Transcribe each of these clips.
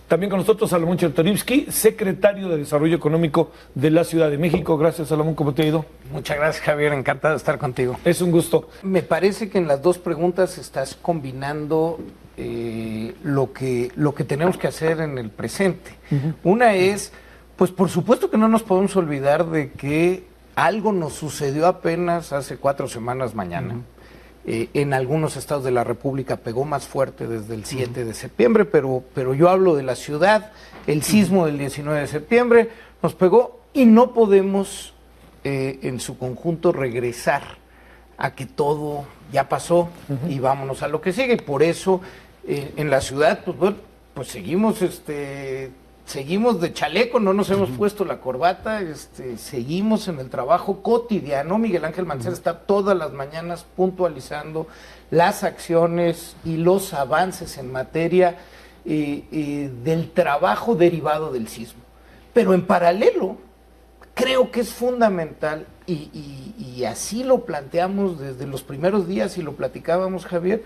También con nosotros Salomón Chertorivsky, secretario de Desarrollo Económico de la Ciudad de México. Gracias, Salomón, ¿cómo te ha ido? Muchas gracias, Javier, encantado de estar contigo. Es un gusto. Me parece que en las dos preguntas estás combinando lo que tenemos que hacer en el presente. Una es, pues por supuesto que no nos podemos olvidar de que algo nos sucedió apenas hace 4 semanas mañana. En algunos estados de la República pegó más fuerte desde el 7 de septiembre, pero yo hablo de la ciudad. El sismo del 19 de septiembre nos pegó y no podemos en su conjunto regresar a que todo ya pasó y vámonos a lo que sigue. Y por eso en la ciudad pues seguimos seguimos de chaleco, no nos hemos puesto la corbata, seguimos en el trabajo cotidiano. Miguel Ángel Mancera está todas las mañanas puntualizando las acciones y los avances en materia del trabajo derivado del sismo. Pero en paralelo, creo que es fundamental, y así lo planteamos desde los primeros días y lo platicábamos, Javier,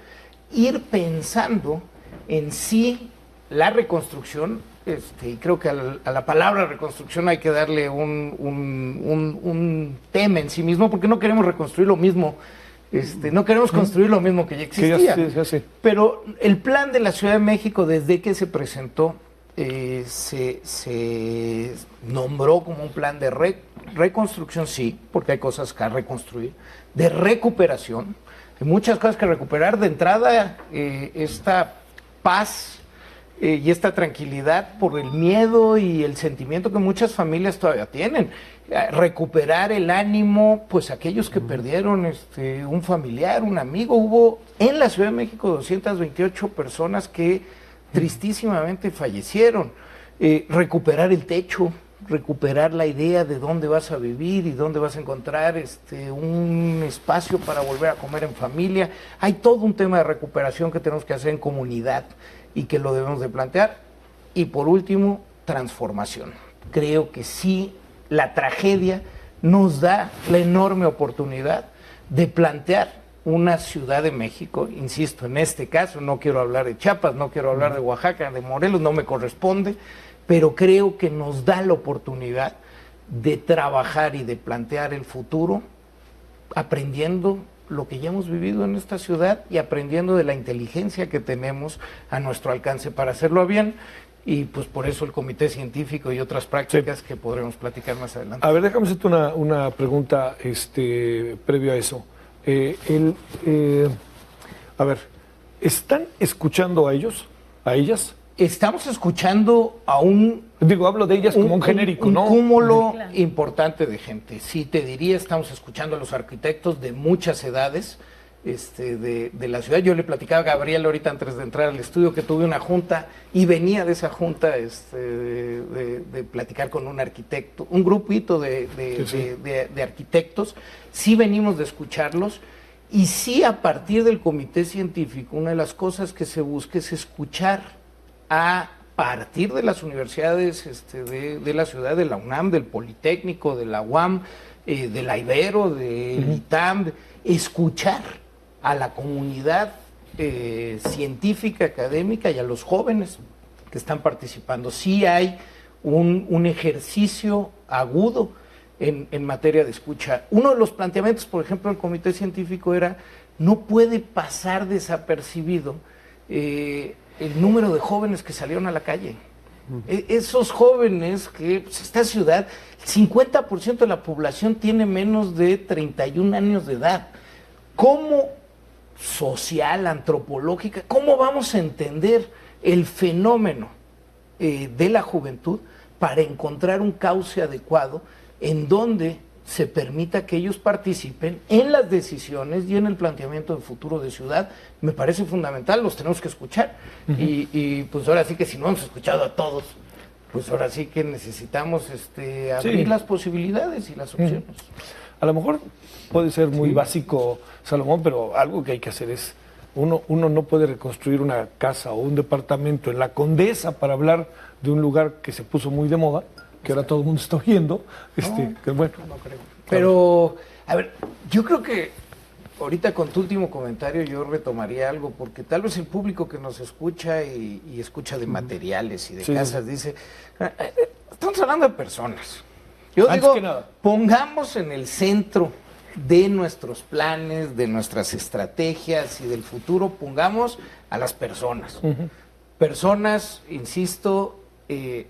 ir pensando en sí la reconstrucción. Y creo que a la palabra reconstrucción hay que darle un tema en sí mismo, porque no queremos reconstruir lo mismo, no queremos construir lo mismo que ya existía. Sí. Pero el plan de la Ciudad de México, desde que se presentó, se nombró como un plan de reconstrucción, sí, porque hay cosas que reconstruir, de recuperación, hay muchas cosas que recuperar. De entrada, esta paz y esta tranquilidad por el miedo y el sentimiento que muchas familias todavía tienen. Recuperar el ánimo, pues aquellos que perdieron un familiar, un amigo. Hubo en la Ciudad de México 228 personas que tristísimamente fallecieron. Recuperar el techo, recuperar la idea de dónde vas a vivir y dónde vas a encontrar un espacio para volver a comer en familia. Hay todo un tema de recuperación que tenemos que hacer en comunidad y que lo debemos de plantear. Y por último, transformación. Creo que sí, la tragedia nos da la enorme oportunidad de plantear una Ciudad de México, insisto, en este caso no quiero hablar de Chiapas, no quiero hablar de Oaxaca, de Morelos, no me corresponde, pero creo que nos da la oportunidad de trabajar y de plantear el futuro aprendiendo lo que ya hemos vivido en esta ciudad y aprendiendo de la inteligencia que tenemos a nuestro alcance para hacerlo bien. Y pues por eso el comité científico y otras prácticas que podremos platicar más adelante. A ver, déjame hacerte una pregunta previo a eso. A ver, ¿están escuchando a ellos, a ellas? Estamos escuchando a hablo de ellas como un genérico, ¿no? Un cúmulo importante de gente. Sí, te diría, estamos escuchando a los arquitectos de muchas edades de la ciudad. Yo le platicaba a Gabriel ahorita antes de entrar al estudio que tuve una junta y venía de esa junta de platicar con un arquitecto, un grupito de arquitectos. Sí venimos de escucharlos y sí, a partir del comité científico, una de las cosas que se busca es escuchar a partir de las universidades de la ciudad, de la UNAM, del Politécnico, de la UAM, de la Ibero, del ITAM, escuchar a la comunidad científica, académica y a los jóvenes que están participando. Sí hay un ejercicio agudo en materia de escucha. Uno de los planteamientos, por ejemplo, del comité científico era: no puede pasar desapercibido el número de jóvenes que salieron a la calle. Esos jóvenes que, pues, esta ciudad, el 50% de la población tiene menos de 31 años de edad. ¿Cómo social, antropológica, cómo vamos a entender el fenómeno de la juventud para encontrar un cauce adecuado en donde se permita que ellos participen en las decisiones y en el planteamiento del futuro de ciudad? Me parece fundamental, los tenemos que escuchar. Y pues ahora sí que si no hemos escuchado a todos, pues ahora sí que necesitamos abrir las posibilidades y las opciones. A lo mejor puede ser muy básico, Salomón, pero algo que hay que hacer es, uno no puede reconstruir una casa o un departamento en la Condesa para hablar de un lugar que se puso muy de moda, que ahora todo el mundo está oyendo, que bueno. No creo. Pero, a ver, yo creo que ahorita con tu último comentario yo retomaría algo, porque tal vez el público que nos escucha y escucha de materiales y de casas dice, estamos hablando de personas. Yo digo, pongamos en el centro de nuestros planes, de nuestras estrategias y del futuro, pongamos a las personas. Personas, insisto,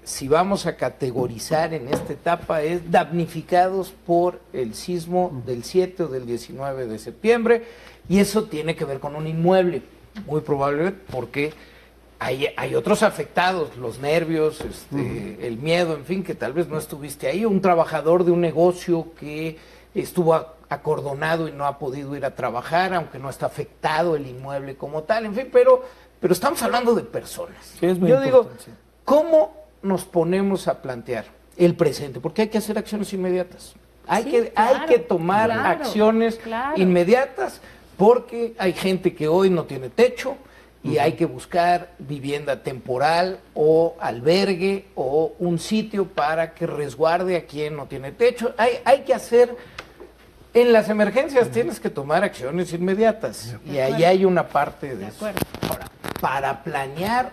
si vamos a categorizar en esta etapa, es damnificados por el sismo del 7 o del 19 de septiembre, y eso tiene que ver con un inmueble, muy probablemente porque hay otros afectados, los nervios, el miedo, en fin, que tal vez no estuviste ahí, un trabajador de un negocio que estuvo acordonado y no ha podido ir a trabajar, aunque no está afectado el inmueble como tal, en fin, pero estamos hablando de personas. Sí, yo digo, ¿cómo nos ponemos a plantear el presente? Porque hay que hacer acciones inmediatas. Hay que tomar acciones inmediatas, porque hay gente que hoy no tiene techo y hay que buscar vivienda temporal o albergue o un sitio para que resguarde a quien no tiene techo. Hay que hacer, en las emergencias tienes que tomar acciones inmediatas, y ahí hay una parte de eso. Ahora, para planear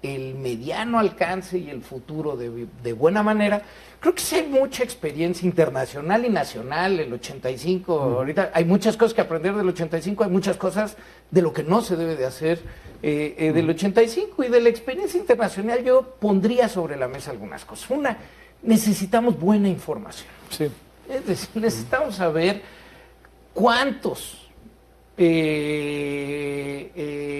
el mediano alcance y el futuro de buena manera, creo que sí hay mucha experiencia internacional y nacional. El 85, ahorita hay muchas cosas que aprender del 85, hay muchas cosas de lo que no se debe de hacer del 85, y de la experiencia internacional yo pondría sobre la mesa algunas cosas. Una, necesitamos buena información. Sí. Es decir, necesitamos saber cuántos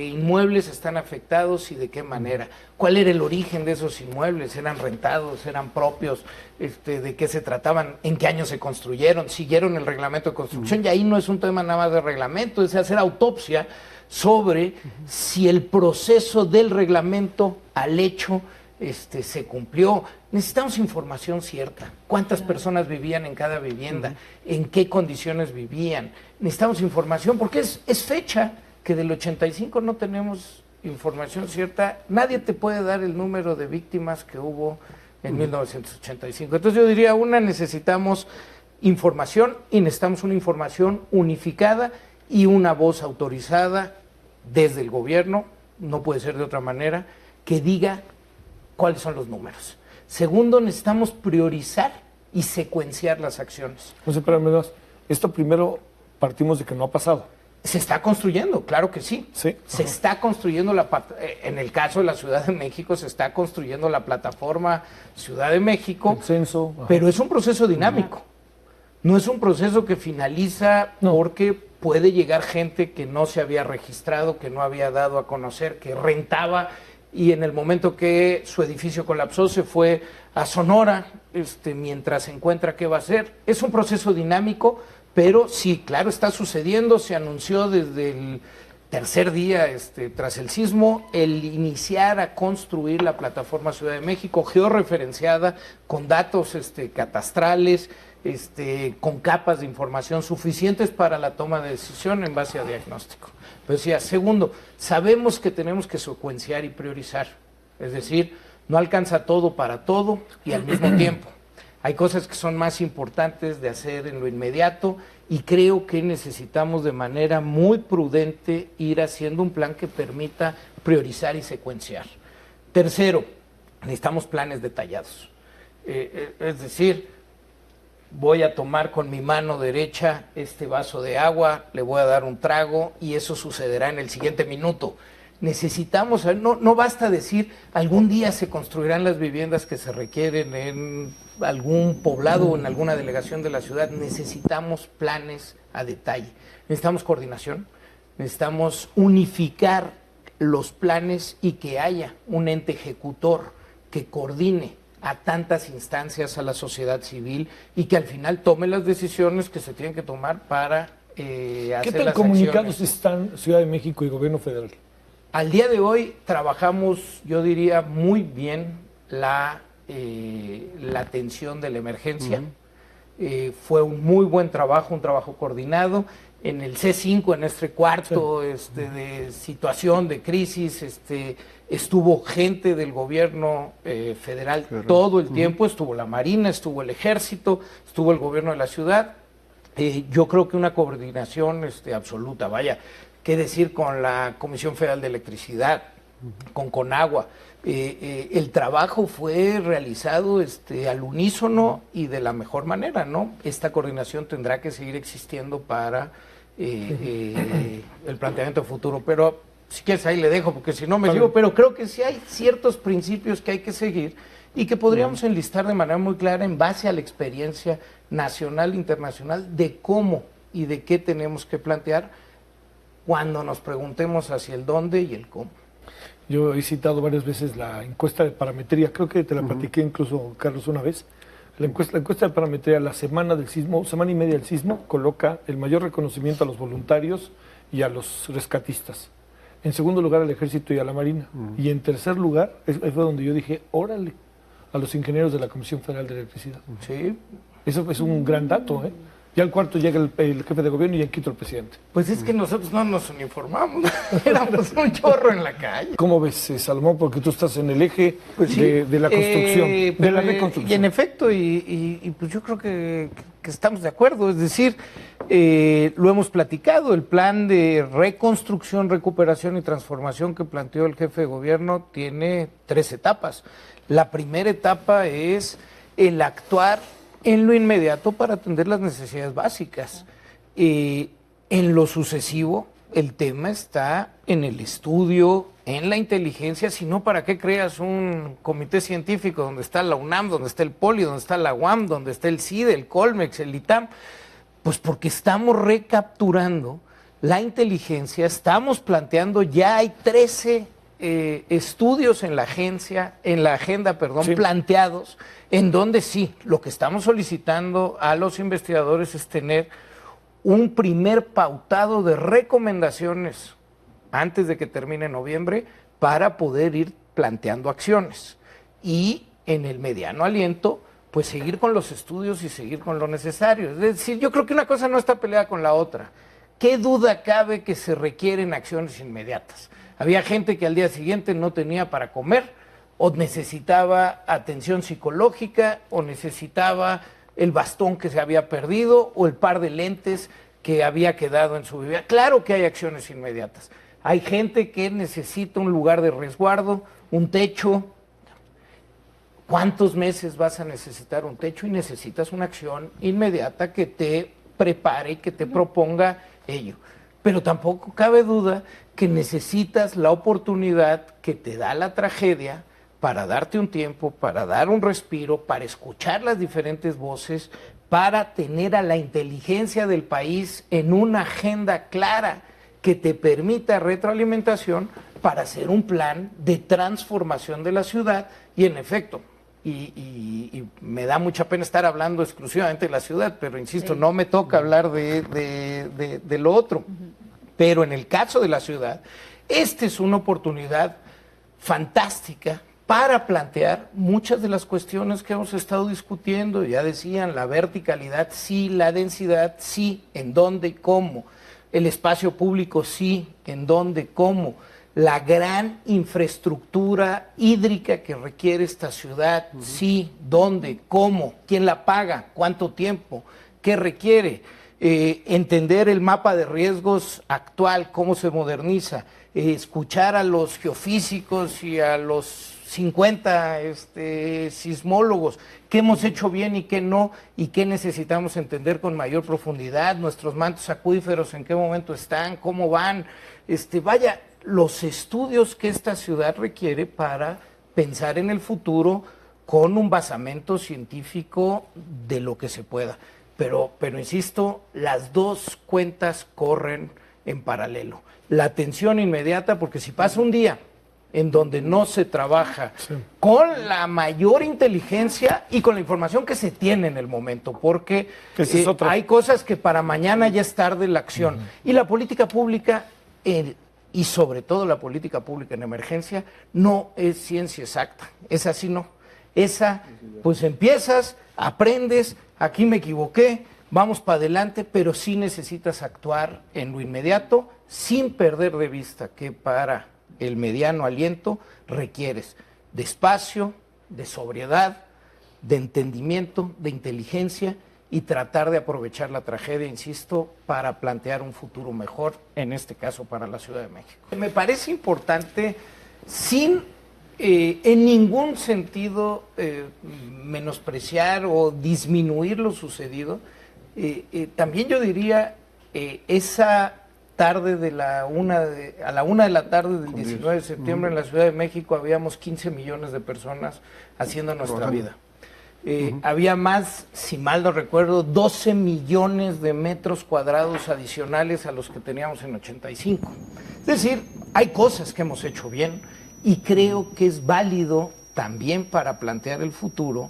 inmuebles están afectados y de qué manera, cuál era el origen de esos inmuebles, eran rentados, eran propios, de qué se trataban, en qué año se construyeron, siguieron el reglamento de construcción. Y ahí no es un tema nada más de reglamento, es hacer autopsia sobre si el proceso del reglamento al hecho se cumplió. Necesitamos información cierta. ¿Cuántas personas vivían en cada vivienda? ¿En qué condiciones vivían? Necesitamos información, porque es fecha que del 85 no tenemos información cierta. Nadie te puede dar el número de víctimas que hubo en 1985. Entonces yo diría, necesitamos información, y necesitamos una información unificada y una voz autorizada desde el gobierno, no puede ser de otra manera, que diga cuáles son los números. Segundo, necesitamos priorizar y secuenciar las acciones. No sé, espérame, esto primero partimos de que no ha pasado. Se está construyendo, claro que sí. Sí. Se está construyendo en el caso de la Ciudad de México, se está construyendo la plataforma Ciudad de México. El censo. Pero es un proceso dinámico. No es un proceso que finaliza porque puede llegar gente que no se había registrado, que no había dado a conocer, que rentaba, y en el momento que su edificio colapsó se fue a Sonora, mientras se encuentra qué va a hacer. Es un proceso dinámico, pero sí, claro, está sucediendo. Se anunció desde el tercer día tras el sismo el iniciar a construir la plataforma Ciudad de México, georreferenciada, con datos catastrales, con capas de información suficientes para la toma de decisión en base a diagnóstico. Pero decía, segundo, sabemos que tenemos que secuenciar y priorizar. Es decir, no alcanza todo para todo y al mismo tiempo. Hay cosas que son más importantes de hacer en lo inmediato, y creo que necesitamos de manera muy prudente ir haciendo un plan que permita priorizar y secuenciar. Tercero, necesitamos planes detallados. Es decir, voy a tomar con mi mano derecha este vaso de agua, le voy a dar un trago y eso sucederá en el siguiente minuto. Necesitamos, no basta decir, algún día se construirán las viviendas que se requieren en algún poblado o en alguna delegación de la ciudad. Necesitamos planes a detalle. Necesitamos coordinación, necesitamos unificar los planes y que haya un ente ejecutor que coordine a tantas instancias, a la sociedad civil, y que al final tome las decisiones que se tienen que tomar para hacer las acciones. ¿Qué tan comunicados están Ciudad de México y Gobierno Federal? Al día de hoy trabajamos, yo diría, muy bien la atención de la emergencia. Fue un muy buen trabajo, un trabajo coordinado. En el C5, en este cuarto de situación de crisis, estuvo gente del gobierno federal todo el tiempo, estuvo la Marina, estuvo el Ejército, estuvo el gobierno de la ciudad. Yo creo que una coordinación absoluta, vaya, qué decir con la Comisión Federal de Electricidad, con Conagua. El trabajo fue realizado al unísono y de la mejor manera, ¿no? Esta coordinación tendrá que seguir existiendo para el planteamiento futuro, pero si quieres ahí le dejo, porque si no me sigo, pero creo que sí hay ciertos principios que hay que seguir y que podríamos enlistar de manera muy clara en base a la experiencia nacional e internacional de cómo y de qué tenemos que plantear cuando nos preguntemos hacia el dónde y el cómo. Yo he citado varias veces la encuesta de parametría, creo que te la platiqué incluso, Carlos, una vez. La encuesta de parametría, la semana del sismo, semana y media del sismo, coloca el mayor reconocimiento a los voluntarios y a los rescatistas. En segundo lugar, al Ejército y a la Marina. Y en tercer lugar, ahí fue donde yo dije, órale, a los ingenieros de la Comisión Federal de Electricidad. Sí. Eso es un gran dato, ¿eh? Ya al cuarto llega el jefe de gobierno y ya quito el presidente. Pues es que nosotros no nos uniformamos, éramos un chorro en la calle. ¿Cómo ves, Salomón? Porque tú estás en el eje de la construcción, de la reconstrucción. Y en efecto, y pues yo creo que estamos de acuerdo, es decir, lo hemos platicado, el plan de reconstrucción, recuperación y transformación que planteó el jefe de gobierno tiene 3 etapas. La primera etapa es el actuar en lo inmediato para atender las necesidades básicas. En lo sucesivo, el tema está en el estudio, en la inteligencia, si no, ¿para qué creas un comité científico donde está la UNAM, donde está el POLI, donde está la UAM, donde está el CIDE, el COLMEX, el ITAM? Pues porque estamos recapturando la inteligencia, estamos planteando, ya hay 13 estudios en la agenda, sí, planteados, en donde sí, lo que estamos solicitando a los investigadores es tener un primer pautado de recomendaciones antes de que termine noviembre para poder ir planteando acciones. Y en el mediano aliento, pues seguir con los estudios y seguir con lo necesario. Es decir, yo creo que una cosa no está peleada con la otra. ¿Qué duda cabe que se requieren acciones inmediatas? Había gente que al día siguiente no tenía para comer, o necesitaba atención psicológica, o necesitaba el bastón que se había perdido, o el par de lentes que había quedado en su vivienda. Claro que hay acciones inmediatas. Hay gente que necesita un lugar de resguardo, un techo. ¿Cuántos meses vas a necesitar un techo? Y necesitas una acción inmediata que te prepare y que te proponga ello. Pero tampoco cabe duda que necesitas la oportunidad que te da la tragedia para darte un tiempo, para dar un respiro, para escuchar las diferentes voces, para tener a la inteligencia del país en una agenda clara que te permita retroalimentación para hacer un plan de transformación de la ciudad. Y en efecto, y me da mucha pena estar hablando exclusivamente de la ciudad, pero insisto, no me toca hablar de lo otro. Pero en el caso de la ciudad, esta es una oportunidad fantástica para plantear muchas de las cuestiones que hemos estado discutiendo. Ya decían, la verticalidad sí, la densidad sí, en dónde y cómo, el espacio público sí, en dónde, cómo, la gran infraestructura hídrica que requiere esta ciudad, sí, dónde, cómo, quién la paga, cuánto tiempo, qué requiere. Entender el mapa de riesgos actual, cómo se moderniza, escuchar a los geofísicos y a los 50 sismólogos, qué hemos hecho bien y qué no, y qué necesitamos entender con mayor profundidad, nuestros mantos acuíferos, en qué momento están, cómo van, vaya, los estudios que esta ciudad requiere para pensar en el futuro con un basamento científico de lo que se pueda. Pero insisto, las dos cuentas corren en paralelo. La atención inmediata, porque si pasa un día en donde no se trabaja con la mayor inteligencia y con la información que se tiene en el momento, porque hay cosas que para mañana ya es tarde la acción. Y la política pública, y sobre todo la política pública en emergencia, no es ciencia exacta. Esa sí no. Esa, pues empiezas, aprendes, aquí me equivoqué, vamos para adelante, pero sí necesitas actuar en lo inmediato sin perder de vista que para el mediano aliento requieres de espacio, de sobriedad, de entendimiento, de inteligencia y tratar de aprovechar la tragedia, insisto, para plantear un futuro mejor, en este caso para la Ciudad de México. Me parece importante, sin en ningún sentido menospreciar o disminuir lo sucedido, también yo diría esa tarde de a la 1 de la tarde del 19 de septiembre en la Ciudad de México habíamos 15 millones de personas haciendo nuestra vida. Había más, si mal no recuerdo, 12 millones de metros cuadrados adicionales a los que teníamos en 85. Es decir, hay cosas que hemos hecho bien y creo que es válido también para plantear el futuro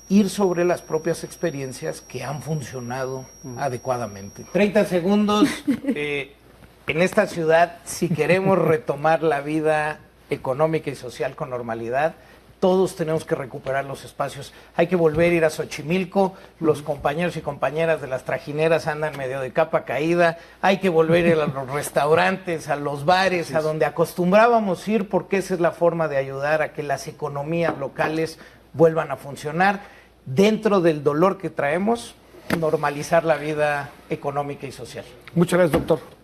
ir sobre las propias experiencias que han funcionado adecuadamente. 30 segundos. En esta ciudad, si queremos retomar la vida económica y social con normalidad, todos tenemos que recuperar los espacios. Hay que volver a ir a Xochimilco, los compañeros y compañeras de las trajineras andan medio de capa caída, hay que volver a ir a los restaurantes, a los bares, a donde acostumbrábamos ir, porque esa es la forma de ayudar a que las economías locales vuelvan a funcionar. Dentro del dolor que traemos, normalizar la vida económica y social. Muchas gracias, doctor.